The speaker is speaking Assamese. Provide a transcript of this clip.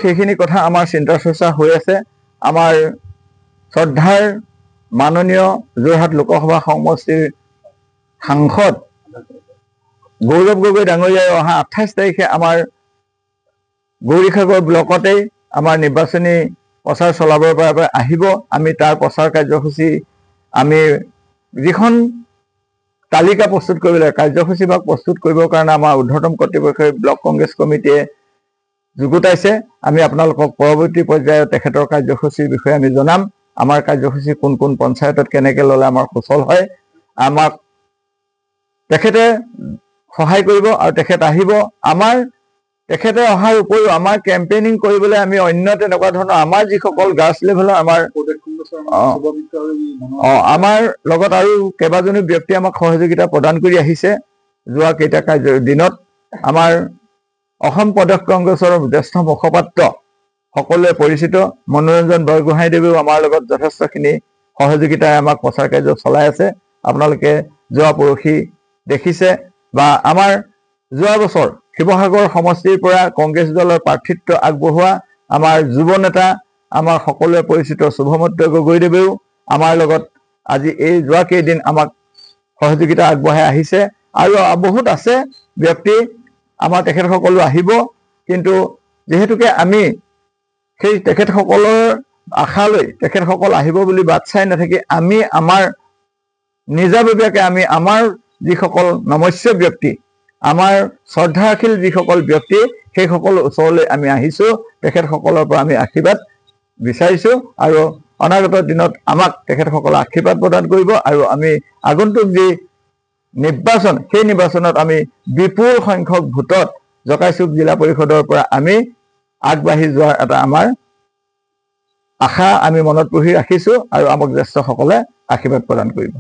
সেইখিনি কথা আমাৰ চিন্তা চৰ্চা হৈ আছে। আমাৰ শ্ৰদ্ধাৰ মাননীয় যোৰহাট লোকসভা সমষ্টিৰ সাংসদ গৌৰৱ গগৈ ডাঙৰীয়াই অহা 28 তাৰিখে আমাৰ গৌৰীসাগৰ ব্লকতেই আমাৰ নিৰ্বাচনী প্ৰচাৰ চলাবৰ বাবে আহিব। আমি তাৰ প্ৰচাৰ কাৰ্যসূচী আমি যিখন তালিকা প্ৰস্তুত কৰিবলৈ কাৰ্যসূচী ভাগ প্ৰস্তুত কৰিবৰ কাৰণে আমাৰ ঊৰ্ধ্বতম কৰ্তৃপক্ষই ব্লক কংগ্ৰেছ কমিটিয়ে যুগুতাইছে। আমি আপোনালোকক পৰৱৰ্তী পৰ্যায়ত তেখেতৰ কাৰ্যসূচীৰ বিষয়ে আমি জনাম। আমাৰ কাৰ্যসূচী কোন কোন পঞ্চায়তত কেনেকৈ ল'লে আমাৰ সুচল হয়, আমাক তেখেতে সহায় কৰিব আৰু তেখেত আহিব। তেখেতে অহাৰ উপৰিও আমাৰ কেম্পেইনিং কৰিবলৈ আমি অন্য তেনেকুৱা ধৰণৰ আমাৰ যিসকল গ্ৰাছ লেভেলৰ আমাৰ লগত আৰু কেইবাজনো ব্যক্তি আমাক সহযোগিতা প্ৰদান কৰি আহিছে। যোৱা কেইটা দিনত আমাৰ অসম প্ৰদেশ কংগ্ৰেছৰ জ্যেষ্ঠ মুখপাত্ৰ সকলোৱে পৰিচিত মনোৰঞ্জন বৰগোহাঁইদেৱেও আমাৰ লগত যথেষ্টখিনি সহযোগিতাৰে আমাক প্ৰচাৰ কাৰ্য চলাই আছে। আপোনালোকে যোৱা পৰহি দেখিছে বা আমাৰ যোৱা বছৰ শিৱসাগৰ সমষ্টিৰ পৰা কংগ্ৰেছ দলৰ প্ৰাৰ্থিত্ব আগবঢ়োৱা আমাৰ যুৱ নেতা আমাৰ সকলোৱে পৰিচিত শুভমত্ৰ গগৈদেৱেও আমাৰ লগত আজি এই যোৱা কেইদিন আমাক সহযোগিতা আগবঢ়াই আহিছে আৰু বহুত আছে ব্যক্তি আমাৰ তেখেতসকলো আহিব। কিন্তু যেহেতুকে আমি সেই তেখেতসকলৰ আশালৈ তেখেতসকল আহিব বুলি বাট চাই নাথাকি আমি আমাৰ নিজাববীয়াকৈ আমি আমাৰ যিসকল নমস্য ব্যক্তি আমাৰ শ্ৰদ্ধাশীল যিসকল ব্যক্তি সেইসকল ওচৰলৈ আমি আহিছোঁ। তেখেতসকলৰ পৰা আমি আশীৰ্বাদ বিচাৰিছোঁ আৰু অনাগত দিনত আমাক তেখেতসকলে আশীৰ্বাদ প্ৰদান কৰিব আৰু আমি আগন্তুক যি নিৰ্বাচন সেই নিৰ্বাচনত আমি বিপুল সংখ্যক ভোটত জকাইচুক জিলা পৰিষদৰ পৰা আমি আগবাঢ়ি যোৱাৰ এটা আমাৰ আশা আমি মনত পুহি ৰাখিছোঁ আৰু আমাক জ্যেষ্ঠসকলে আশীৰ্বাদ প্ৰদান কৰিব।